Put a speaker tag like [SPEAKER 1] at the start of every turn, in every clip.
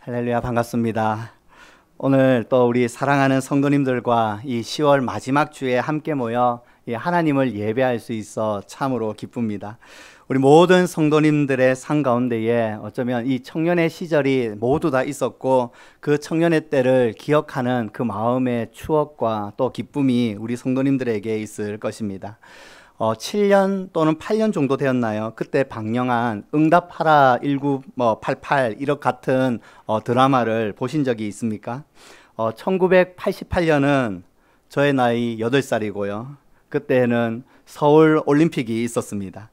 [SPEAKER 1] 할렐루야, 반갑습니다. 오늘 또 우리 사랑하는 성도님들과 이 10월 마지막 주에 함께 모여 하나님을 예배할 수 있어 참으로 기쁩니다. 우리 모든 성도님들의 삶 가운데에 어쩌면 이 청년의 시절이 모두 다 있었고 그 청년의 때를 기억하는 그 마음의 추억과 또 기쁨이 우리 성도님들에게 있을 것입니다. 7년 또는 8년 정도 되었나요? 그때 방영한 응답하라 1988 이런 같은 드라마를 보신 적이 있습니까? 1988년은 저의 나이 8살이고요. 그때는 서울 올림픽이 있었습니다.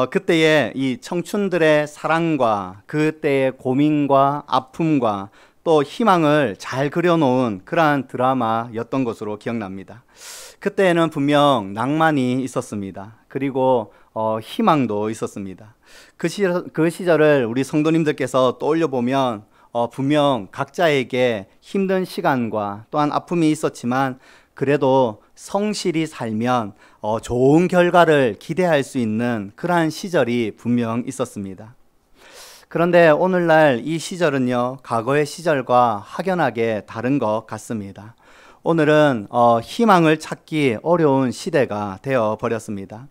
[SPEAKER 1] 그때의 이 청춘들의 사랑과 그때의 고민과 아픔과 또 희망을 잘 그려놓은 그러한 드라마였던 것으로 기억납니다. 그때는 분명 낭만이 있었습니다. 그리고 희망도 있었습니다. 그 시절을 우리 성도님들께서 떠올려보면 분명 각자에게 힘든 시간과 또한 아픔이 있었지만 그래도 성실히 살면 좋은 결과를 기대할 수 있는 그러한 시절이 분명 있었습니다. 그런데 오늘날 이 시절은요, 과거의 시절과 확연하게 다른 것 같습니다. 오늘은 희망을 찾기 어려운 시대가 되어 버렸습니다.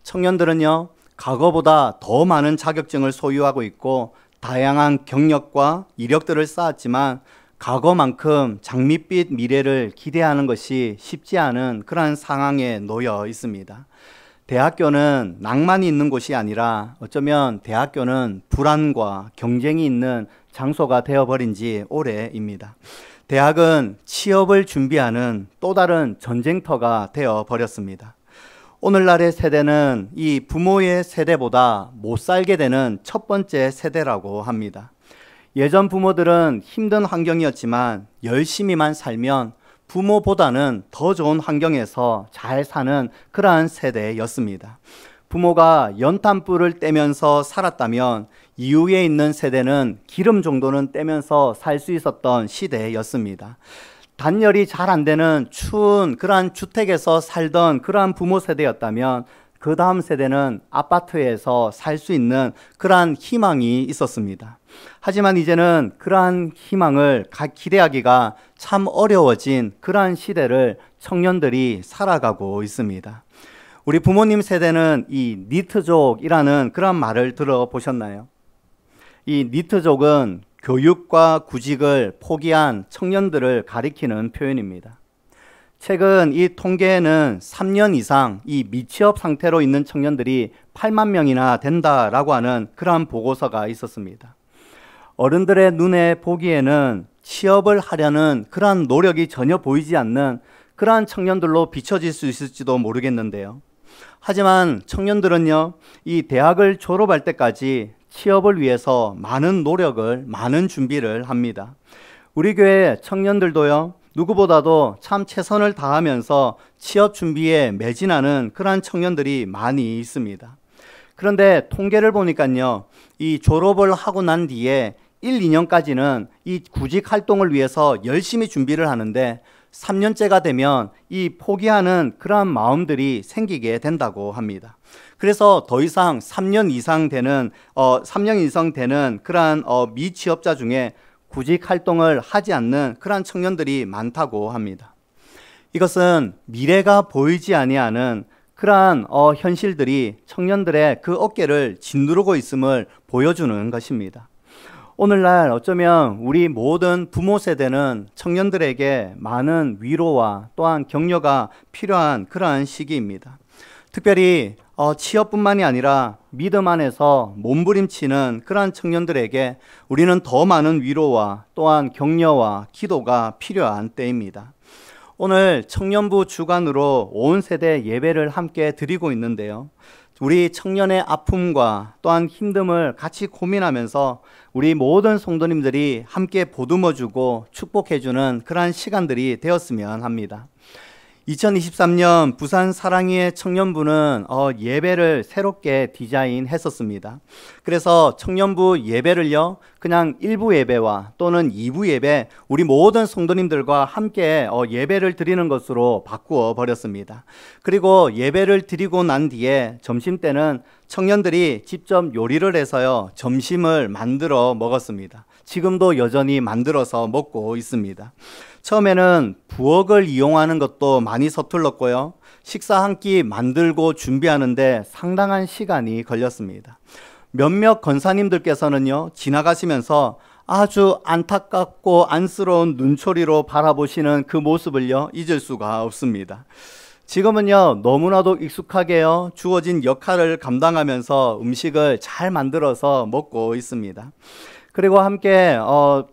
[SPEAKER 1] 청년들은요, 과거보다 더 많은 자격증을 소유하고 있고 다양한 경력과 이력들을 쌓았지만 과거만큼 장밋빛 미래를 기대하는 것이 쉽지 않은 그러한 상황에 놓여 있습니다. 대학교는 낭만이 있는 곳이 아니라 어쩌면 대학교는 불안과 경쟁이 있는 장소가 되어버린 지 오래입니다. 대학은 취업을 준비하는 또 다른 전쟁터가 되어버렸습니다. 오늘날의 세대는 이 부모의 세대보다 못 살게 되는 첫 번째 세대라고 합니다. 예전 부모들은 힘든 환경이었지만 열심히만 살면 부모보다는 더 좋은 환경에서 잘 사는 그러한 세대였습니다. 부모가 연탄불을 떼면서 살았다면 이후에 있는 세대는 기름 정도는 떼면서 살 수 있었던 시대였습니다. 단열이 잘 안 되는 추운 그러한 주택에서 살던 그러한 부모 세대였다면 그 다음 세대는 아파트에서 살 수 있는 그러한 희망이 있었습니다. 하지만 이제는 그러한 희망을 기대하기가 참 어려워진 그러한 시대를 청년들이 살아가고 있습니다. 우리 부모님 세대는 이 니트족이라는 그런 말을 들어보셨나요? 이 니트족은 교육과 구직을 포기한 청년들을 가리키는 표현입니다. 최근 이 통계에는 3년 이상 이 미취업 상태로 있는 청년들이 8만 명이나 된다라고 하는 그러한 보고서가 있었습니다. 어른들의 눈에 보기에는 취업을 하려는 그러한 노력이 전혀 보이지 않는 그러한 청년들로 비춰질 수 있을지도 모르겠는데요. 하지만 청년들은요, 이 대학을 졸업할 때까지 취업을 위해서 많은 노력을, 많은 준비를 합니다. 우리 교회 청년들도요, 누구보다도 참 최선을 다하면서 취업 준비에 매진하는 그러한 청년들이 많이 있습니다. 그런데 통계를 보니까요, 이 졸업을 하고 난 뒤에 1, 2년까지는 이 구직 활동을 위해서 열심히 준비를 하는데 3년째가 되면 이 포기하는 그러한 마음들이 생기게 된다고 합니다. 그래서 더 이상 3년 이상 되는 그러한 미취업자 중에 구직 활동을 하지 않는 그러한 청년들이 많다고 합니다. 이것은 미래가 보이지 아니하는 그러한 현실들이 청년들의 그 어깨를 짓누르고 있음을 보여주는 것입니다. 오늘날 어쩌면 우리 모든 부모 세대는 청년들에게 많은 위로와 또한 격려가 필요한 그러한 시기입니다. 특별히 취업뿐만이 아니라 믿음 안에서 몸부림치는 그러한 청년들에게 우리는 더 많은 위로와 또한 격려와 기도가 필요한 때입니다. 오늘 청년부 주관으로 온 세대 예배를 함께 드리고 있는데요. 우리 청년의 아픔과 또한 힘듦을 같이 고민하면서 우리 모든 성도님들이 함께 보듬어주고 축복해주는 그러한 시간들이 되었으면 합니다. 2023년 부산 사랑이의 청년부는 예배를 새롭게 디자인했었습니다. 그래서 청년부 예배를요, 그냥 1부 예배와 또는 2부 예배, 우리 모든 성도님들과 함께 예배를 드리는 것으로 바꾸어 버렸습니다. 그리고 예배를 드리고 난 뒤에 점심때는 청년들이 직접 요리를 해서요, 점심을 만들어 먹었습니다. 지금도 여전히 만들어서 먹고 있습니다. 처음에는 부엌을 이용하는 것도 많이 서툴렀고요. 식사 한 끼 만들고 준비하는데 상당한 시간이 걸렸습니다. 몇몇 권사님들께서는요, 지나가시면서 아주 안타깝고 안쓰러운 눈초리로 바라보시는 그 모습을요, 잊을 수가 없습니다. 지금은요, 너무나도 익숙하게요, 주어진 역할을 감당하면서 음식을 잘 만들어서 먹고 있습니다. 그리고 함께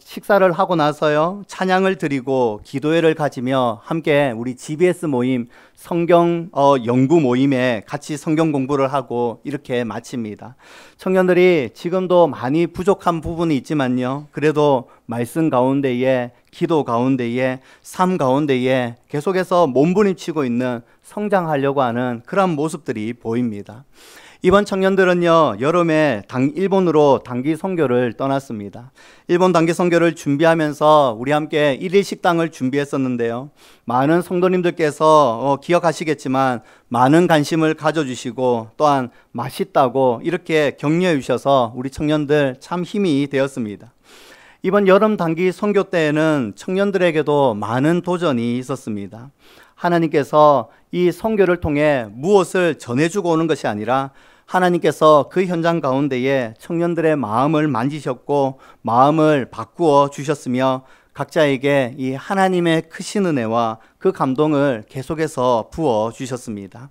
[SPEAKER 1] 식사를 하고 나서요, 찬양을 드리고 기도회를 가지며 함께 우리 GBS 모임, 성경 연구 모임에 같이 성경 공부를 하고 이렇게 마칩니다. 청년들이 지금도 많이 부족한 부분이 있지만요, 그래도 말씀 가운데에, 기도 가운데에, 삶 가운데에 계속해서 몸부림치고 있는, 성장하려고 하는 그런 모습들이 보입니다. 이번 청년들은요, 여름에 일본으로 단기 선교를 떠났습니다. 일본 단기 선교를 준비하면서 우리 함께 1일 식당을 준비했었는데요, 많은 성도님들께서 기억하시겠지만 많은 관심을 가져주시고 또한 맛있다고 이렇게 격려해 주셔서 우리 청년들 참 힘이 되었습니다. 이번 여름 단기 선교 때에는 청년들에게도 많은 도전이 있었습니다. 하나님께서 이 선교를 통해 무엇을 전해주고 오는 것이 아니라 하나님께서 그 현장 가운데에 청년들의 마음을 만지셨고 마음을 바꾸어 주셨으며 각자에게 이 하나님의 크신 은혜와 그 감동을 계속해서 부어 주셨습니다.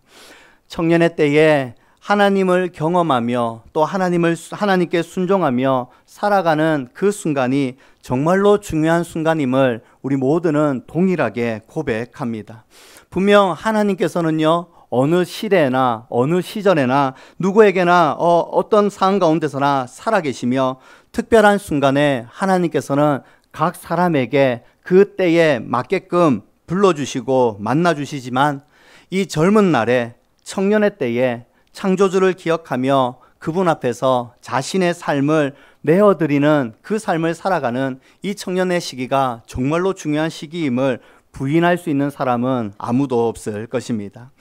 [SPEAKER 1] 청년의 때에 하나님을 경험하며 또 하나님께 순종하며 살아가는 그 순간이 정말로 중요한 순간임을 우리 모두는 동일하게 고백합니다. 분명 하나님께서는요, 어느 시대나 어느 시절에나 누구에게나 어떤 상황 가운데서나 살아계시며 특별한 순간에 하나님께서는 각 사람에게 그 때에 맞게끔 불러주시고 만나주시지만 이 젊은 날에 청년의 때에 창조주를 기억하며 그분 앞에서 자신의 삶을 내어드리는 그 삶을 살아가는 이 청년의 시기가 정말로 중요한 시기임을 부인할 수 있는 사람은 아무도 없을 것입니다.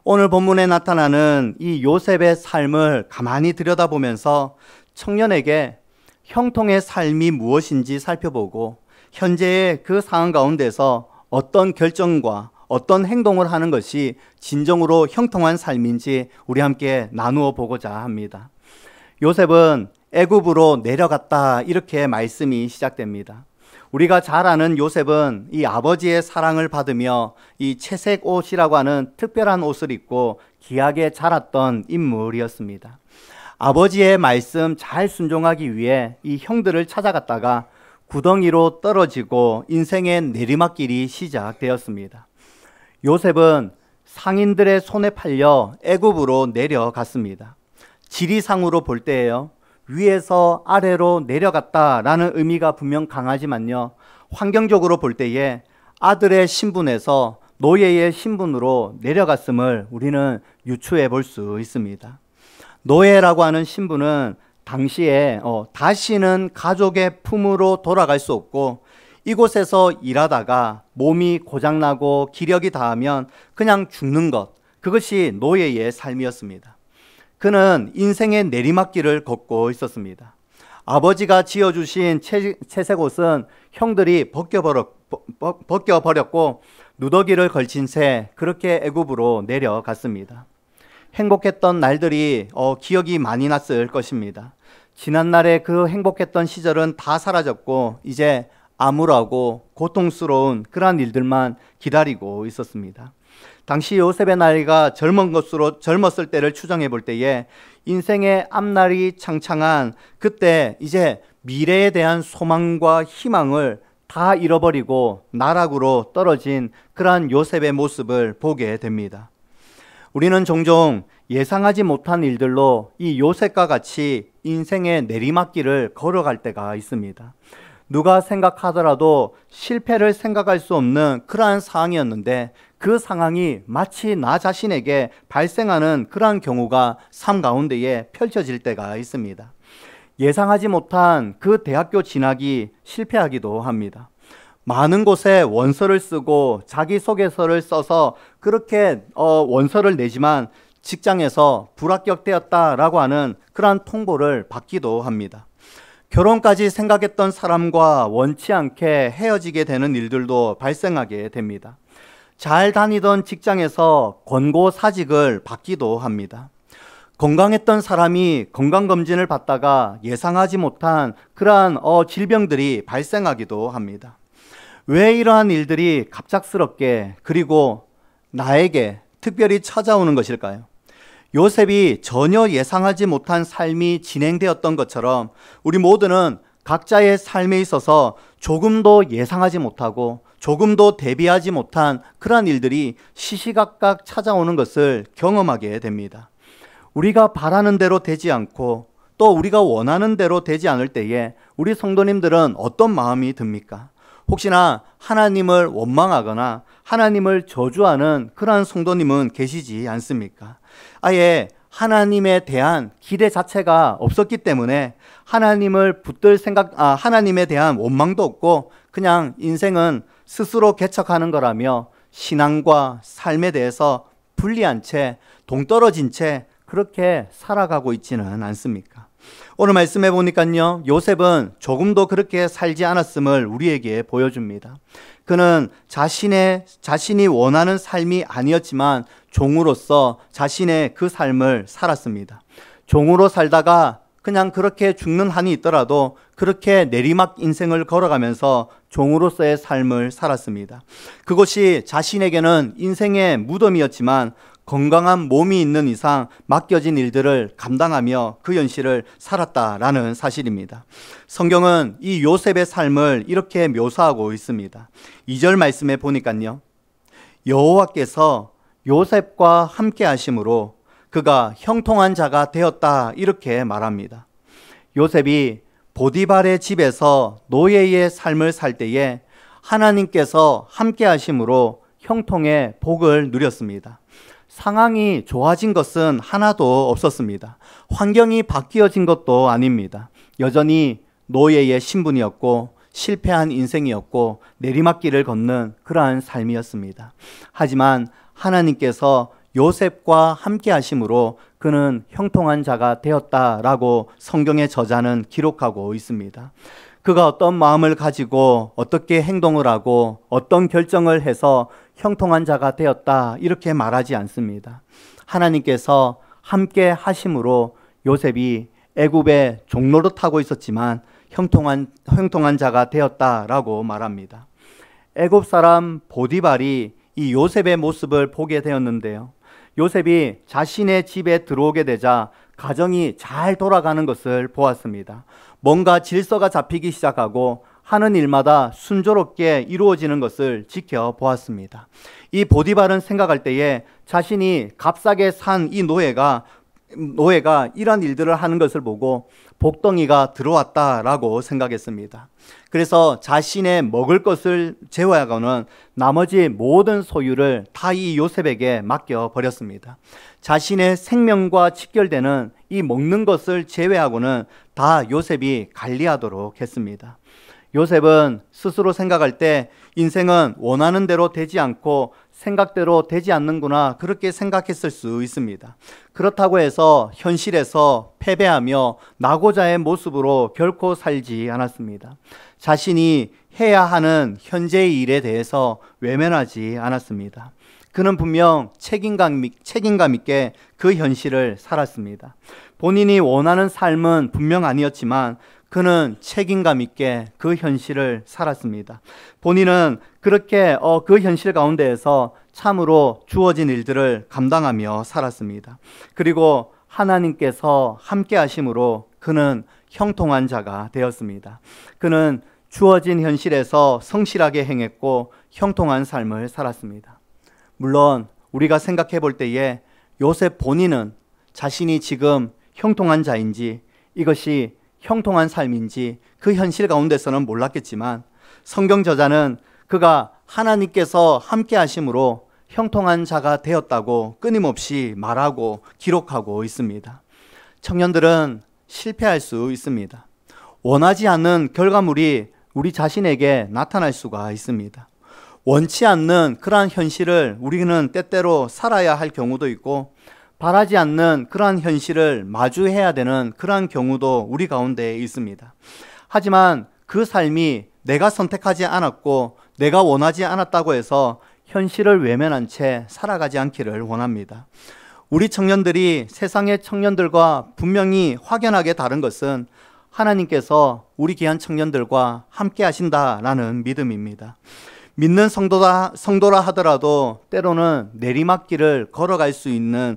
[SPEAKER 1] 오늘 본문에 나타나는 이 요셉의 삶을 가만히 들여다보면서 청년에게 형통의 삶이 무엇인지 살펴보고 현재의 그 상황 가운데서 어떤 결정과 어떤 행동을 하는 것이 진정으로 형통한 삶인지 우리 함께 나누어 보고자 합니다. 요셉은 애굽으로 내려갔다, 이렇게 말씀이 시작됩니다. 우리가 잘 아는 요셉은 이 아버지의 사랑을 받으며 이 채색 옷이라고 하는 특별한 옷을 입고 귀하게 자랐던 인물이었습니다. 아버지의 말씀 잘 순종하기 위해 이 형들을 찾아갔다가 구덩이로 떨어지고 인생의 내리막길이 시작되었습니다. 요셉은 상인들의 손에 팔려 애굽으로 내려갔습니다. 지리상으로 볼 때에요, 위에서 아래로 내려갔다라는 의미가 분명 강하지만요, 환경적으로 볼 때에 아들의 신분에서 노예의 신분으로 내려갔음을 우리는 유추해 볼 수 있습니다. 노예라고 하는 신분은 당시에 다시는 가족의 품으로 돌아갈 수 없고 이곳에서 일하다가 몸이 고장나고 기력이 다하면 그냥 죽는 것, 그것이 노예의 삶이었습니다. 그는 인생의 내리막길을 걷고 있었습니다. 아버지가 지어주신 채색 옷은 형들이 벗겨버렸고 누더기를 걸친 채 그렇게 애굽으로 내려갔습니다. 행복했던 날들이 기억이 많이 났을 것입니다. 지난날의 그 행복했던 시절은 다 사라졌고 이제 암울하고 고통스러운 그러한 일들만 기다리고 있었습니다. 당시 요셉의 나이가 젊었을 때를 추정해 볼 때에 인생의 앞날이 창창한 그때 이제 미래에 대한 소망과 희망을 다 잃어버리고 나락으로 떨어진 그러한 요셉의 모습을 보게 됩니다. 우리는 종종 예상하지 못한 일들로 이 요셉과 같이 인생의 내리막길을 걸어갈 때가 있습니다. 누가 생각하더라도 실패를 생각할 수 없는 그러한 상황이었는데 그 상황이 마치 나 자신에게 발생하는 그러한 경우가 삶 가운데에 펼쳐질 때가 있습니다. 예상하지 못한 그 대학교 진학이 실패하기도 합니다. 많은 곳에 원서를 쓰고 자기소개서를 써서 그렇게 원서를 내지만 직장에서 불합격되었다라고 하는 그러한 통보를 받기도 합니다. 결혼까지 생각했던 사람과 원치 않게 헤어지게 되는 일들도 발생하게 됩니다. 잘 다니던 직장에서 권고사직을 받기도 합니다. 건강했던 사람이 건강검진을 받다가 예상하지 못한 그러한 질병들이 발생하기도 합니다. 왜 이러한 일들이 갑작스럽게 그리고 나에게 특별히 찾아오는 것일까요? 요셉이 전혀 예상하지 못한 삶이 진행되었던 것처럼 우리 모두는 각자의 삶에 있어서 조금도 예상하지 못하고 조금도 대비하지 못한 그러한 일들이 시시각각 찾아오는 것을 경험하게 됩니다. 우리가 바라는 대로 되지 않고 또 우리가 원하는 대로 되지 않을 때에 우리 성도님들은 어떤 마음이 듭니까? 혹시나 하나님을 원망하거나 하나님을 저주하는 그러한 성도님은 계시지 않습니까? 아예 하나님에 대한 기대 자체가 없었기 때문에 하나님을 붙들 하나님에 대한 원망도 없고 그냥 인생은 스스로 개척하는 거라며 신앙과 삶에 대해서 분리한 채 동떨어진 채 그렇게 살아가고 있지는 않습니까? 오늘 말씀해 보니까요, 요셉은 조금도 그렇게 살지 않았음을 우리에게 보여줍니다. 그는 자신이 원하는 삶이 아니었지만 종으로서 자신의 그 삶을 살았습니다. 종으로 살다가 그냥 그렇게 죽는 한이 있더라도 그렇게 내리막 인생을 걸어가면서 종으로서의 삶을 살았습니다. 그것이 자신에게는 인생의 무덤이었지만 건강한 몸이 있는 이상 맡겨진 일들을 감당하며 그 현실을 살았다라는 사실입니다. 성경은 이 요셉의 삶을 이렇게 묘사하고 있습니다. 2절 말씀에 보니까요, 여호와께서 요셉과 함께 하심으로 그가 형통한 자가 되었다 이렇게 말합니다. 요셉이 보디발의 집에서 노예의 삶을 살 때에 하나님께서 함께 하심으로 형통의 복을 누렸습니다. 상황이 좋아진 것은 하나도 없었습니다. 환경이 바뀌어진 것도 아닙니다. 여전히 노예의 신분이었고 실패한 인생이었고 내리막길을 걷는 그러한 삶이었습니다. 하지만 하나님께서 요셉과 함께 하심으로 그는 형통한 자가 되었다라고 성경의 저자는 기록하고 있습니다. 그가 어떤 마음을 가지고 어떻게 행동을 하고 어떤 결정을 해서 형통한 자가 되었다 이렇게 말하지 않습니다. 하나님께서 함께 하심으로 요셉이 애굽의 종노릇하고 있었지만 형통한 자가 되었다라고 말합니다. 애굽 사람 보디발이 이 요셉의 모습을 보게 되었는데요. 요셉이 자신의 집에 들어오게 되자 가정이 잘 돌아가는 것을 보았습니다. 뭔가 질서가 잡히기 시작하고 하는 일마다 순조롭게 이루어지는 것을 지켜보았습니다. 이 보디발은 생각할 때에 자신이 값싸게 산 이 노예가 이런 일들을 하는 것을 보고 복덩이가 들어왔다라고 생각했습니다. 그래서 자신의 먹을 것을 제외하고는 나머지 모든 소유를 다 이 요셉에게 맡겨버렸습니다. 자신의 생명과 직결되는 이 먹는 것을 제외하고는 다 요셉이 관리하도록 했습니다. 요셉은 스스로 생각할 때 인생은 원하는 대로 되지 않고 생각대로 되지 않는구나 그렇게 생각했을 수 있습니다. 그렇다고 해서 현실에서 패배하며 낙오자의 모습으로 결코 살지 않았습니다. 자신이 해야 하는 현재의 일에 대해서 외면하지 않았습니다. 그는 분명 책임감 있게 그 현실을 살았습니다. 본인이 원하는 삶은 분명 아니었지만 그는 책임감 있게 그 현실을 살았습니다. 본인은 그렇게 그 현실 가운데에서 참으로 주어진 일들을 감당하며 살았습니다. 그리고 하나님께서 함께 하심으로 그는 형통한 자가 되었습니다. 그는 주어진 현실에서 성실하게 행했고 형통한 삶을 살았습니다. 물론 우리가 생각해 볼 때에 요셉 본인은 자신이 지금 형통한 자인지 이것이 형통한 삶인지 그 현실 가운데서는 몰랐겠지만 성경 저자는 그가 하나님께서 함께 하심으로 형통한 자가 되었다고 끊임없이 말하고 기록하고 있습니다. 청년들은 실패할 수 있습니다. 원하지 않는 결과물이 우리 자신에게 나타날 수가 있습니다. 원치 않는 그러한 현실을 우리는 때때로 살아야 할 경우도 있고, 바라지 않는 그러한 현실을 마주해야 되는 그러한 경우도 우리 가운데 있습니다. 하지만 그 삶이 내가 선택하지 않았고 내가 원하지 않았다고 해서 현실을 외면한 채 살아가지 않기를 원합니다. 우리 청년들이 세상의 청년들과 분명히 확연하게 다른 것은 하나님께서 우리 귀한 청년들과 함께 하신다라는 믿음입니다. 믿는 성도라 하더라도 때로는 내리막길을 걸어갈 수 있는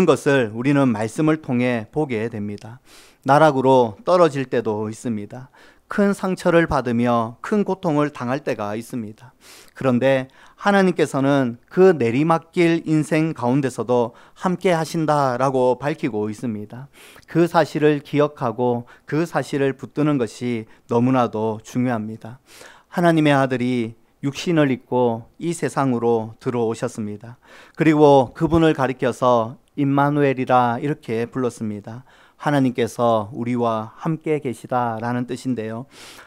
[SPEAKER 1] 것을 우리는 말씀을 통해 보게 됩니다. 나락으로 떨어질 때도 있습니다. 큰 상처를 받으며 큰 고통을 당할 때가 있습니다. 그런데 하나님께서는 그 내리막길 인생 가운데서도 함께 하신다라고 밝히고 있습니다. 그 사실을 기억하고 그 사실을 붙드는 것이 너무나도 중요합니다. 하나님의 아들이 육신을 입고 이 세상으로 들어오셨습니다. 그리고 그분을 가리켜서 임마누엘이라 이렇게 불렀습니다. 하나님께서 우리와 함께 계시다라는 뜻인데요.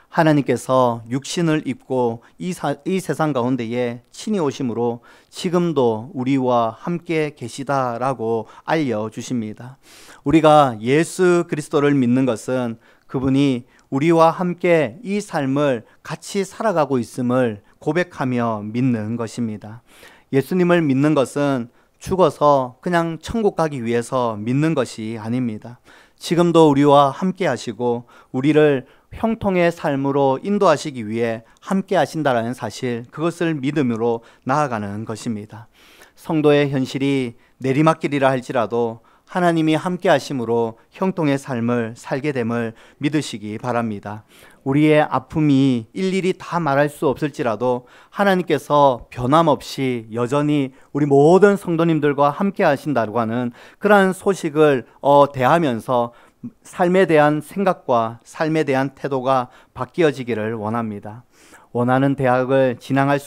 [SPEAKER 1] 하나님께서 육신을 입고 이 세상 가운데에 친히 오심으로 지금도 우리와 함께 계시다라고 알려주십니다. 우리가 예수 그리스도를 믿는 것은 그분이 우리와 함께 이 삶을 같이 살아가고 있음을 고백하며 믿는 것입니다. 예수님을 믿는 것은 죽어서 그냥 천국 가기 위해서 믿는 것이 아닙니다. 지금도 우리와 함께 하시고 우리를 형통의 삶으로 인도하시기 위해 함께 하신다는 사실, 그것을 믿음으로 나아가는 것입니다. 성도의 현실이 내리막길이라 할지라도 하나님이 함께 하심으로 형통의 삶을 살게 됨을 믿으시기 바랍니다. 우리의 아픔이 일일이 다 말할 수 없을지라도 하나님께서 변함없이 여전히 우리 모든 성도님들과 함께 하신다고 하는 그러한 소식을 대하면서 삶에 대한 생각과 삶에 대한 태도가 바뀌어지기를 원합니다. 원하는 대학을 진학할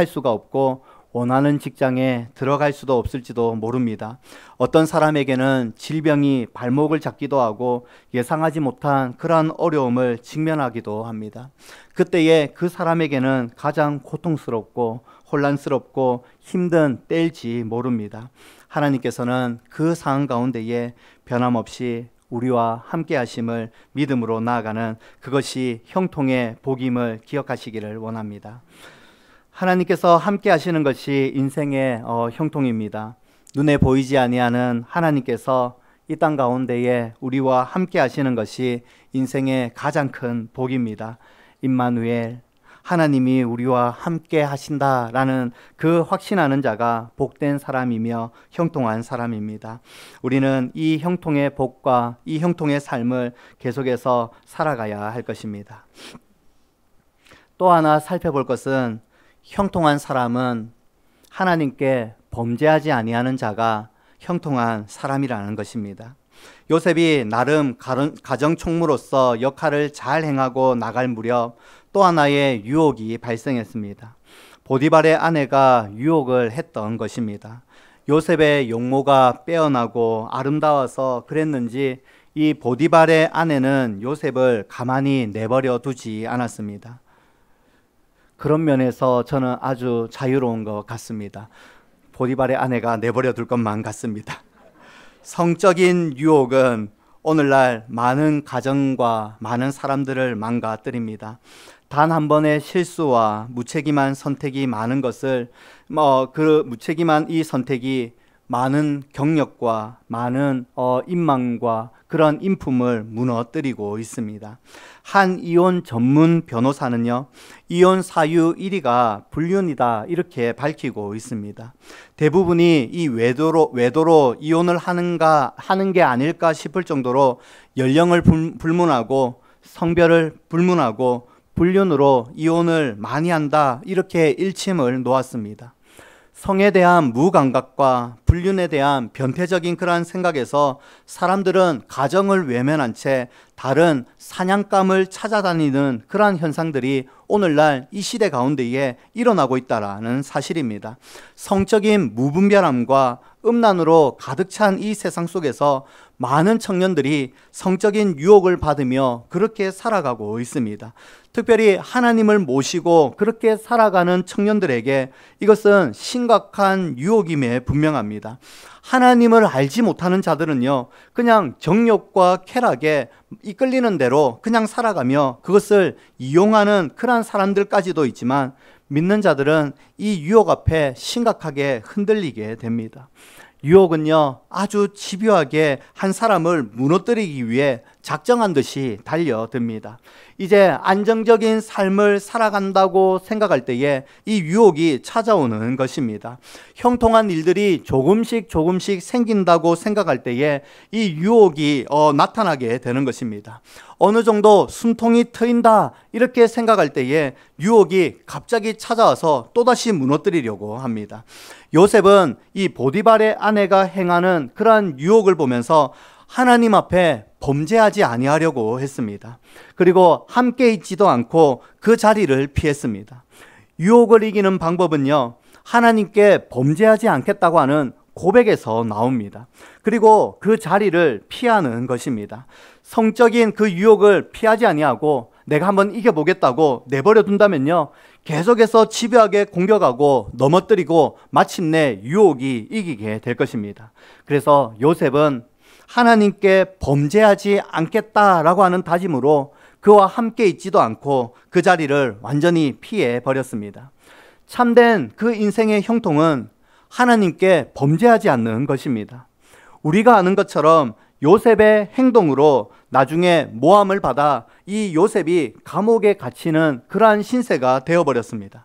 [SPEAKER 1] 수가 없고 원하는 직장에 들어갈 수도 없을지도 모릅니다. 어떤 사람에게는 질병이 발목을 잡기도 하고 예상하지 못한 그러한 어려움을 직면하기도 합니다. 그때에 그 사람에게는 가장 고통스럽고 혼란스럽고 힘든 때일지 모릅니다. 하나님께서는 그 상황 가운데에 변함없이 우리와 함께 하심을 믿음으로 나아가는 그것이 형통의 복임을 기억하시기를 원합니다. 하나님께서 함께 하시는 것이 인생의 형통입니다. 눈에 보이지 아니하는 하나님께서 이 땅 가운데에 우리와 함께 하시는 것이 인생의 가장 큰 복입니다. 임마누엘, 하나님이 우리와 함께 하신다라는 그 확신하는 자가 복된 사람이며 형통한 사람입니다. 우리는 이 형통의 복과 이 형통의 삶을 계속해서 살아가야 할 것입니다. 또 하나 살펴볼 것은 형통한 사람은 하나님께 범죄하지 아니하는 자가 형통한 사람이라는 것입니다. 요셉이 나름 가정총무로서 역할을 잘 행하고 나갈 무렵 또 하나의 유혹이 발생했습니다. 보디발의 아내가 유혹을 했던 것입니다. 요셉의 용모가 빼어나고 아름다워서 그랬는지 이 보디발의 아내는 요셉을 가만히 내버려 두지 않았습니다. 그런 면에서 저는 아주 자유로운 것 같습니다. 보디발의 아내가 내버려 둘 것만 같습니다. 성적인 유혹은 오늘날 많은 가정과 많은 사람들을 망가뜨립니다. 단 한 번의 실수와 무책임한 선택이 많은 것을 그 무책임한 이 선택이 많은 경력과 많은 인망과 그런 인품을 무너뜨리고 있습니다. 한 이혼 전문 변호사는요, 이혼 사유 1위가 불륜이다 이렇게 밝히고 있습니다. 대부분이 이 외도로 이혼을 하는 게 아닐까 싶을 정도로 연령을 불문하고 성별을 불문하고 불륜으로 이혼을 많이 한다 이렇게 일침을 놓았습니다. 성에 대한 무감각과 불륜에 대한 변태적인 그러한 생각에서 사람들은 가정을 외면한 채 다른 사냥감을 찾아다니는 그러한 현상들이 오늘날 이 시대 가운데에 일어나고 있다는 사실입니다. 성적인 무분별함과 음란으로 가득 찬 이 세상 속에서 많은 청년들이 성적인 유혹을 받으며 그렇게 살아가고 있습니다. 특별히 하나님을 모시고 그렇게 살아가는 청년들에게 이것은 심각한 유혹임에 분명합니다. 하나님을 알지 못하는 자들은요, 그냥 정욕과 쾌락에 이끌리는 대로 그냥 살아가며 그것을 이용하는 그러한 사람들까지도 있지만, 믿는 자들은 이 유혹 앞에 심각하게 흔들리게 됩니다. 유혹은요, 아주 집요하게 한 사람을 무너뜨리기 위해 작정한 듯이 달려듭니다. 이제 안정적인 삶을 살아간다고 생각할 때에 이 유혹이 찾아오는 것입니다. 형통한 일들이 조금씩 생긴다고 생각할 때에 이 유혹이 나타나게 되는 것입니다. 어느 정도 숨통이 트인다 이렇게 생각할 때에 유혹이 갑자기 찾아와서 또다시 무너뜨리려고 합니다. 요셉은 이 보디발의 아내가 행하는 그러한 유혹을 보면서 하나님 앞에 범죄하지 아니하려고 했습니다. 그리고 함께 있지도 않고 그 자리를 피했습니다. 유혹을 이기는 방법은요, 하나님께 범죄하지 않겠다고 하는 고백에서 나옵니다. 그리고 그 자리를 피하는 것입니다. 성적인 그 유혹을 피하지 아니하고 내가 한번 이겨보겠다고 내버려 둔다면요, 계속해서 집요하게 공격하고 넘어뜨리고 마침내 유혹이 이기게 될 것입니다. 그래서 요셉은 하나님께 범죄하지 않겠다라고 하는 다짐으로 그와 함께 있지도 않고 그 자리를 완전히 피해 버렸습니다. 참된 그 인생의 형통은 하나님께 범죄하지 않는 것입니다. 우리가 아는 것처럼 요셉의 행동으로 나중에 모함을 받아 이 요셉이 감옥에 갇히는 그러한 신세가 되어버렸습니다.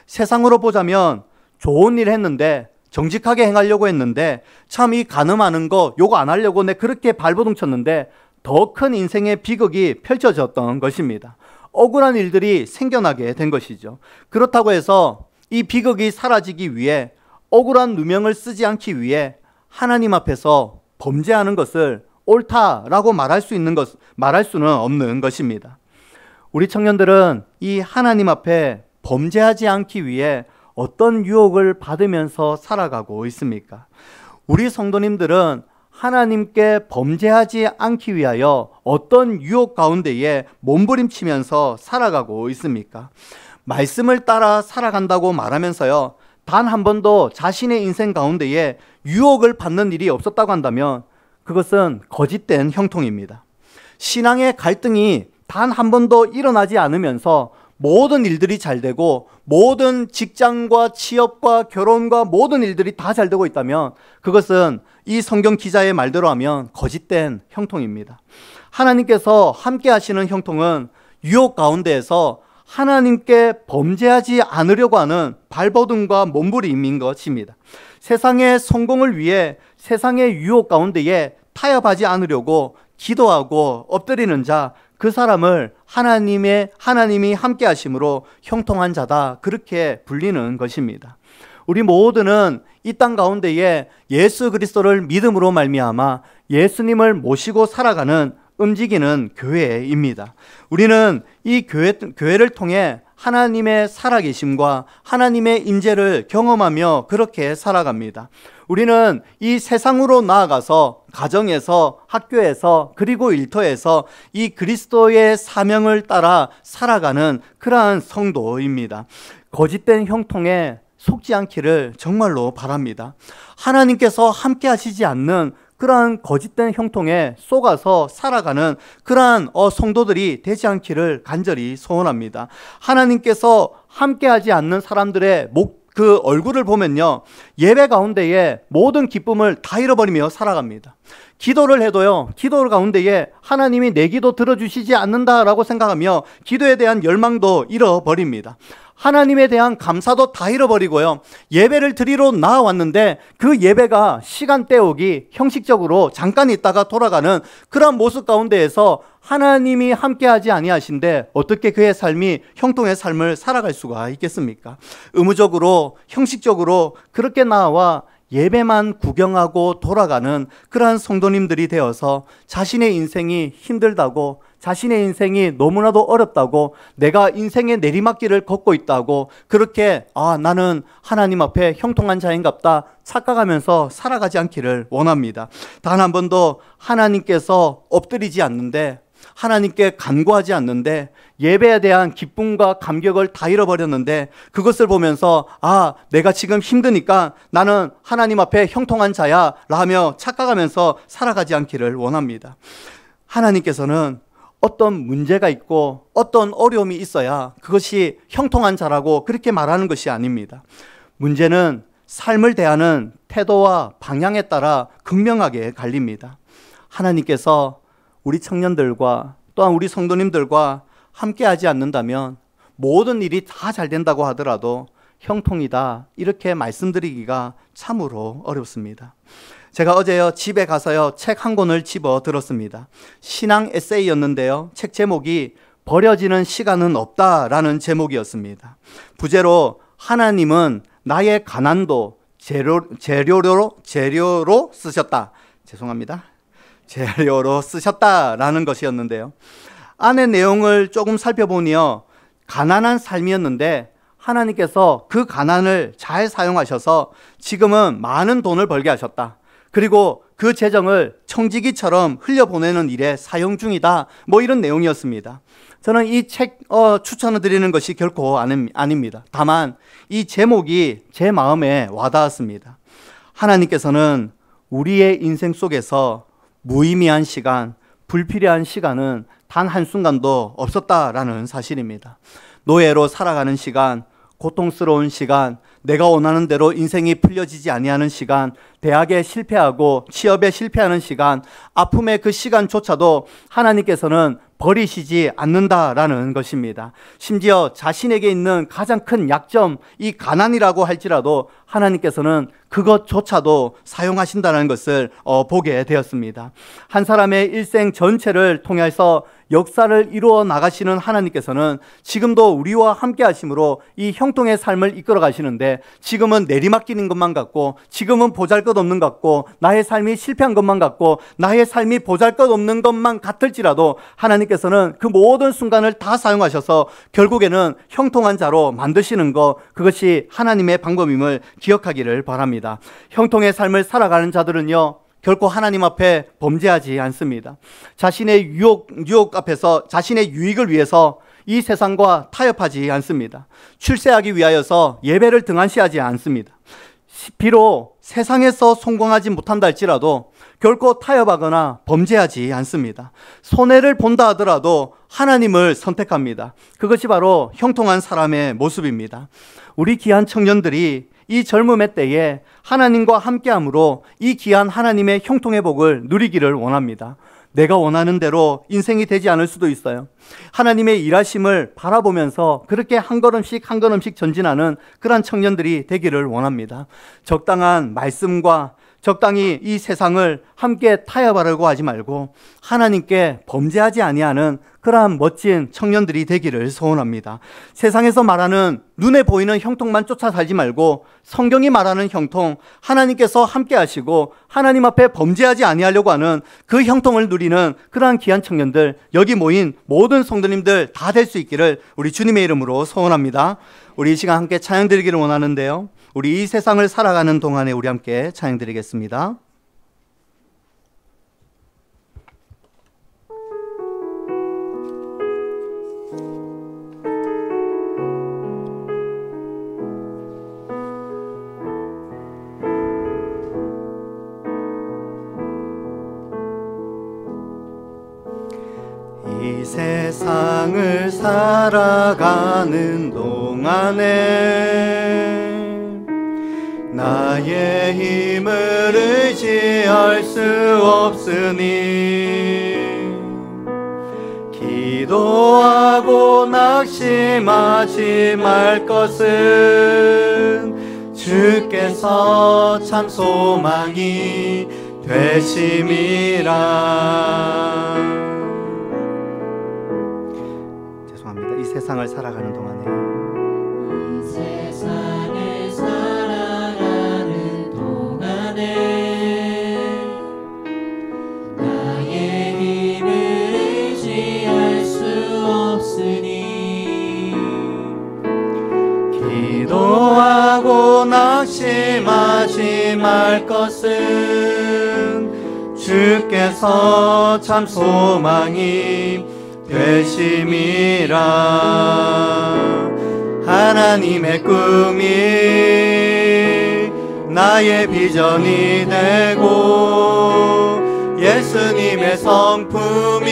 [SPEAKER 1] 세상으로 보자면 좋은 일 했는데, 정직하게 행하려고 했는데, 참 이 간음하는 거 요거 안 하려고 내 그렇게 발버둥 쳤는데 더 큰 인생의 비극이 펼쳐졌던 것입니다. 억울한 일들이 생겨나게 된 것이죠. 그렇다고 해서 이 비극이 사라지기 위해, 억울한 누명을 쓰지 않기 위해 하나님 앞에서 범죄하는 것을 옳다라고 말할 수는 없는 것입니다. 우리 청년들은 이 하나님 앞에 범죄하지 않기 위해 어떤 유혹을 받으면서 살아가고 있습니까? 우리 성도님들은 하나님께 범죄하지 않기 위하여 어떤 유혹 가운데에 몸부림치면서 살아가고 있습니까? 말씀을 따라 살아간다고 말하면서요, 단 한 번도 자신의 인생 가운데에 유혹을 받는 일이 없었다고 한다면 그것은 거짓된 형통입니다. 신앙의 갈등이 단 한 번도 일어나지 않으면서 모든 일들이 잘 되고 모든 직장과 취업과 결혼과 모든 일들이 다 잘 되고 있다면 그것은 이 성경 기자의 말대로 하면 거짓된 형통입니다. 하나님께서 함께 하시는 형통은 유혹 가운데에서 하나님께 범죄하지 않으려고 하는 발버둥과 몸부림인 것입니다. 세상의 성공을 위해 세상의 유혹 가운데에 타협하지 않으려고 기도하고 엎드리는 자, 그 사람을 하나님이 함께 하심으로 형통한 자다, 그렇게 불리는 것입니다. 우리 모두는 이 땅 가운데에 예수 그리스도를 믿음으로 말미암아 예수님을 모시고 살아가는, 움직이는 교회입니다. 우리는 이 교회를 통해 하나님의 살아계심과 하나님의 임재를 경험하며 그렇게 살아갑니다. 우리는 이 세상으로 나아가서 가정에서, 학교에서, 그리고 일터에서 이 그리스도의 사명을 따라 살아가는 그러한 성도입니다. 거짓된 형통에 속지 않기를 정말로 바랍니다. 하나님께서 함께 하시지 않는 그러한 거짓된 형통에 속아서 살아가는 그러한 성도들이 되지 않기를 간절히 소원합니다. 하나님께서 함께하지 않는 사람들의 그 얼굴을 보면요, 예배 가운데에 모든 기쁨을 다 잃어버리며 살아갑니다. 기도를 해도요, 기도 가운데에 하나님이 내 기도 들어주시지 않는다라고 생각하며 기도에 대한 열망도 잃어버립니다. 하나님에 대한 감사도 다 잃어버리고요. 예배를 드리러 나와왔는데 그 예배가 시간 때우기, 형식적으로 잠깐 있다가 돌아가는 그런 모습 가운데에서 하나님이 함께하지 아니하신데 어떻게 그의 삶이 형통의 삶을 살아갈 수가 있겠습니까? 의무적으로, 형식적으로 그렇게 나와 예배만 구경하고 돌아가는 그러한 성도님들이 되어서 자신의 인생이 힘들다고, 자신의 인생이 너무나도 어렵다고, 내가 인생의 내리막길을 걷고 있다고, 그렇게 나는 하나님 앞에 형통한 자인갑다 착각하면서 살아가지 않기를 원합니다. 단 한 번도 하나님께서 엎드리지 않는데, 하나님께 간구하지 않는데, 예배에 대한 기쁨과 감격을 다 잃어버렸는데, 그것을 보면서 내가 지금 힘드니까 나는 하나님 앞에 형통한 자야 라며 착각하면서 살아가지 않기를 원합니다. 하나님께서는 어떤 문제가 있고 어떤 어려움이 있어야 그것이 형통한 자라고 그렇게 말하는 것이 아닙니다. 문제는 삶을 대하는 태도와 방향에 따라 극명하게 갈립니다. 하나님께서 우리 청년들과 또한 우리 성도님들과 함께하지 않는다면 모든 일이 다 잘 된다고 하더라도 형통이다 이렇게 말씀드리기가 참으로 어렵습니다. 제가 어제요 집에 가서요 책 한 권을 집어 들었습니다. 신앙 에세이였는데요. 책 제목이 버려지는 시간은 없다라는 제목이었습니다. 부제로 하나님은 나의 가난도 재료로 쓰셨다. 죄송합니다. 재료로 쓰셨다라는 것이었는데요. 안의 내용을 조금 살펴보니요, 가난한 삶이었는데 하나님께서 그 가난을 잘 사용하셔서 지금은 많은 돈을 벌게 하셨다. 그리고 그 재정을 청지기처럼 흘려보내는 일에 사용 중이다. 이런 내용이었습니다. 저는 이 책 추천을 드리는 것이 결코 아닙니다. 다만 이 제목이 제 마음에 와닿았습니다. 하나님께서는 우리의 인생 속에서 무의미한 시간, 불필요한 시간은 단 한순간도 없었다라는 사실입니다. 노예로 살아가는 시간, 고통스러운 시간, 내가 원하는 대로 인생이 풀려지지 아니하는 시간, 대학에 실패하고 취업에 실패하는 시간, 아픔의 그 시간조차도 하나님께서는 버리시지 않는다라는 것입니다. 심지어 자신에게 있는 가장 큰 약점, 이 가난이라고 할지라도 하나님께서는 그것조차도 사용하신다는 것을 보게 되었습니다. 한 사람의 일생 전체를 통해서 역사를 이루어 나가시는 하나님께서는 지금도 우리와 함께 하심으로 이 형통의 삶을 이끌어 가시는데, 지금은 내리막길인 것만 같고, 지금은 보잘것없는 것 같고, 나의 삶이 실패한 것만 같고, 나의 삶이 보잘것없는 것만 같을지라도 하나님께서는 그 모든 순간을 다 사용하셔서 결국에는 형통한 자로 만드시는 것, 그것이 하나님의 방법임을 기억하기를 바랍니다. 형통의 삶을 살아가는 자들은요, 결코 하나님 앞에 범죄하지 않습니다. 자신의 유혹 앞에서 자신의 유익을 위해서 이 세상과 타협하지 않습니다. 출세하기 위하여서 예배를 등한시하지 않습니다. 비록 세상에서 성공하지 못한다 할지라도 결코 타협하거나 범죄하지 않습니다. 손해를 본다 하더라도 하나님을 선택합니다. 그것이 바로 형통한 사람의 모습입니다. 우리 귀한 청년들이 이 젊음의 때에 하나님과 함께함으로 이 귀한 하나님의 형통의 복을 누리기를 원합니다. 내가 원하는 대로 인생이 되지 않을 수도 있어요. 하나님의 일하심을 바라보면서 그렇게 한 걸음씩 한 걸음씩 전진하는 그러한 청년들이 되기를 원합니다. 적당한 말씀과 적당히 이 세상을 함께 타협하려고 하지 말고 하나님께 범죄하지 아니하는 그러한 멋진 청년들이 되기를 소원합니다. 세상에서 말하는 눈에 보이는 형통만 쫓아 살지 말고 성경이 말하는 형통, 하나님께서 함께 하시고 하나님 앞에 범죄하지 아니하려고 하는 그 형통을 누리는 그러한 귀한 청년들, 여기 모인 모든 성도님들 다 될 수 있기를 우리 주님의 이름으로 소원합니다. 우리 이 시간 함께 찬양 드리기를 원하는데요, 우리 이 세상을 살아가는 동안에 우리 함께 찬양 드리겠습니다. 이 세상을 살아가는 동안에 나의 힘을 의지할 수 없으니 기도하고 낙심하지 말 것은 주께서 참 소망이 되심이라. 죄송합니다. 이 세상을 살아가는 동안에
[SPEAKER 2] 나의 힘을 의지할 수 없으니
[SPEAKER 1] 기도하고 낙심하지 말 것은 주께서 참 소망이 되심이라. 하나님의 꿈이 나의 비전이 되고 예수님의 성품이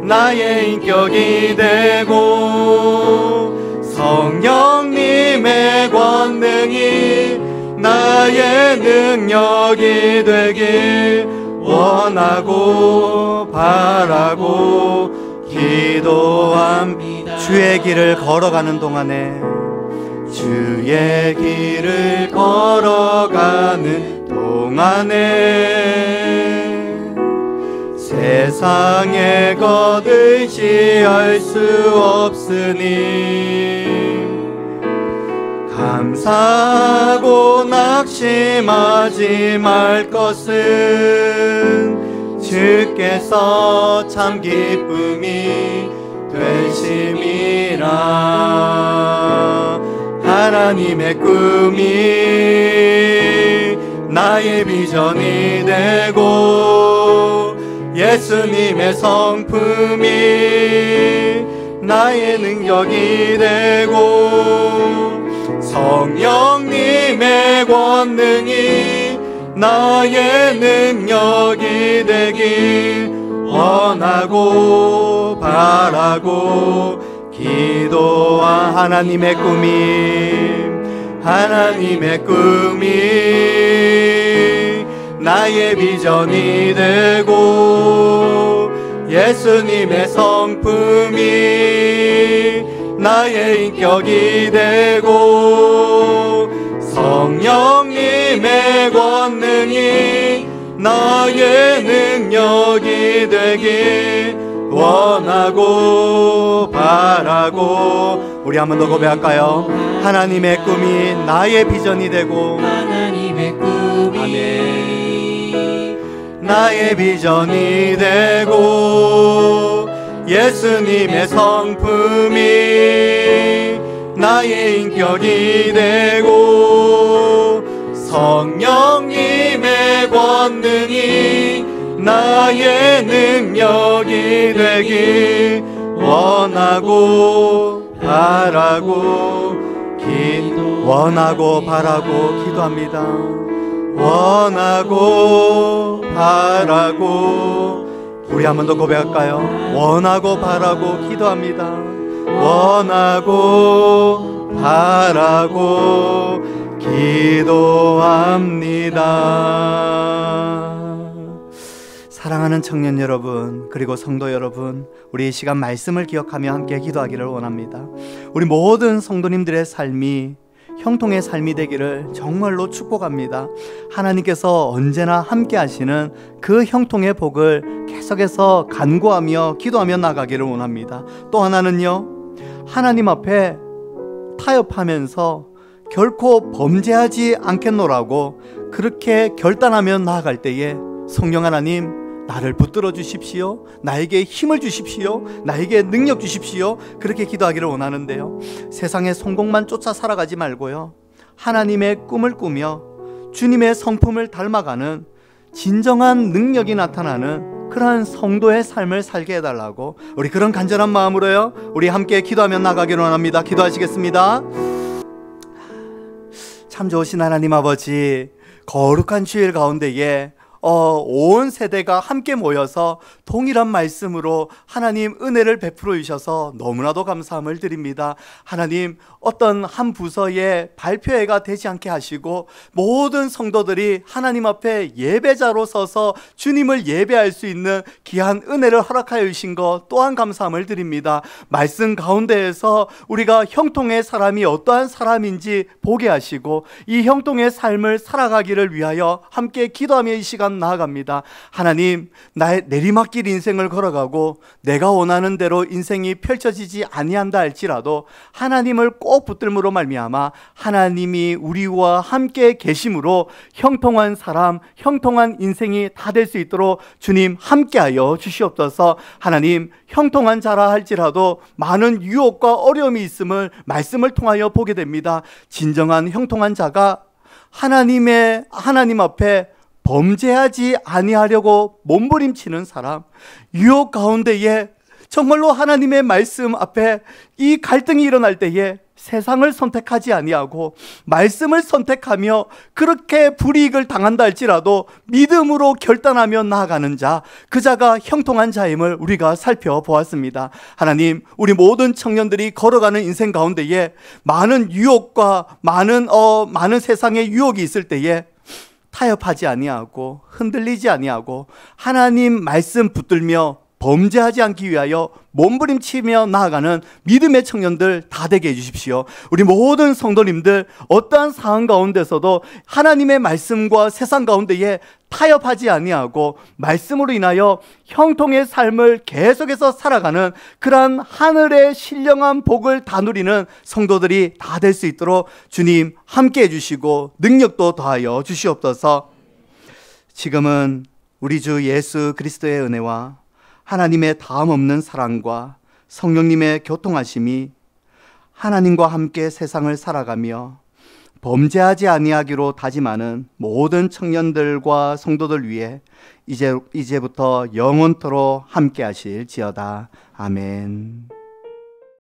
[SPEAKER 1] 나의 인격이 되고 성령님의 권능이 나의 능력이 되길 원하고 바라고 기도합니다. 주의 길을 걸어가는 동안에 주의 길을 걸어가는 동안에 세상의 것 의지할 수 없으니 감사하고 낙심하지 말 것은 주께서 참 기쁨이 되심이라. 하나님의 꿈이 나의 비전이 되고 예수님의 성품이 나의 능력이 되고 성령님의 권능이 나의 능력이 되길 원하고 바라고 기도한 하나님의 꿈이 나의 비전이 되고 예수님의 성품이 나의 인격이 되고 성령님의 권능이 나의 능력이 되길 원하고 바라고. 우리 한 번 더 고백할까요? 하나님의 꿈이 나의 비전이 되고
[SPEAKER 2] 하나님의 꿈이
[SPEAKER 1] 아멘. 나의 비전이 되고 예수님의 성품이 나의 인격이 되고 성령님의 권능이 나의 능력이 되길 원하고 바라고 기도합니다. 원하고 바라고. 우리 한 번 더 고백할까요? 원하고 바라고 기도합니다. 원하고 바라고 기도합니다. 사랑하는 청년 여러분, 그리고 성도 여러분, 우리 이 시간 말씀을 기억하며 함께 기도하기를 원합니다. 우리 모든 성도님들의 삶이 형통의 삶이 되기를 정말로 축복합니다. 하나님께서 언제나 함께 하시는 그 형통의 복을 계속해서 간구하며 기도하며 나가기를 원합니다. 또 하나는요, 하나님 앞에 타협하면서 결코 범죄하지 않겠노라고 그렇게 결단하며 나아갈 때에 성령 하나님, 나를 붙들어 주십시오. 나에게 힘을 주십시오. 나에게 능력 주십시오. 그렇게 기도하기를 원하는데요, 세상의 성공만 쫓아 살아가지 말고요, 하나님의 꿈을 꾸며 주님의 성품을 닮아가는 진정한 능력이 나타나는 그러한 성도의 삶을 살게 해달라고, 우리 그런 간절한 마음으로요, 우리 함께 기도하며 나가기를 원합니다. 기도하시겠습니다. 참 좋으신 하나님 아버지, 거룩한 주일 가운데에 온 세대가 함께 모여서 동일한 말씀으로 하나님 은혜를 베풀어 주셔서 너무나도 감사함을 드립니다. 하나님, 어떤 한 부서의 발표회가 되지 않게 하시고 모든 성도들이 하나님 앞에 예배자로 서서 주님을 예배할 수 있는 귀한 은혜를 허락하여 주신 것 또한 감사함을 드립니다. 말씀 가운데에서 우리가 형통의 사람이 어떠한 사람인지 보게 하시고 이 형통의 삶을 살아가기를 위하여 함께 기도하며 이 시간 나아갑니다. 하나님, 나의 내리막길 인생을 걸어가고 내가 원하는 대로 인생이 펼쳐지지 아니한다 할지라도 하나님을 꼭 붙들므로 말미암아 하나님이 우리와 함께 계심으로 형통한 사람, 형통한 인생이 다 될 수 있도록 주님 함께하여 주시옵소서. 하나님, 형통한 자라 할지라도 많은 유혹과 어려움이 있음을 말씀을 통하여 보게 됩니다. 진정한 형통한 자가 하나님 앞에 범죄하지 아니하려고 몸부림치는 사람, 유혹 가운데에 정말로 하나님의 말씀 앞에 이 갈등이 일어날 때에 세상을 선택하지 아니하고 말씀을 선택하며 그렇게 불이익을 당한다 할지라도 믿음으로 결단하며 나아가는 자, 그 자가 형통한 자임을 우리가 살펴보았습니다. 하나님, 우리 모든 청년들이 걸어가는 인생 가운데에 많은 유혹과 많은 세상의 유혹이 있을 때에 타협하지 아니하고 흔들리지 아니하고 하나님 말씀 붙들며 범죄하지 않기 위하여 몸부림치며 나아가는 믿음의 청년들 다 되게 해주십시오. 우리 모든 성도님들 어떠한 상황 가운데서도 하나님의 말씀과 세상 가운데에 타협하지 아니하고 말씀으로 인하여 형통의 삶을 계속해서 살아가는 그러한 하늘의 신령한 복을 다 누리는 성도들이 다 될 수 있도록 주님 함께 해주시고 능력도 더하여 주시옵소서. 지금은 우리 주 예수 그리스도의 은혜와 하나님의 다음 없는 사랑과 성령님의 교통하심이 하나님과 함께 세상을 살아가며 범죄하지 아니하기로 다짐하는 모든 청년들과 성도들 위해 이제부터 영원토록 함께 하실지어다. 아멘.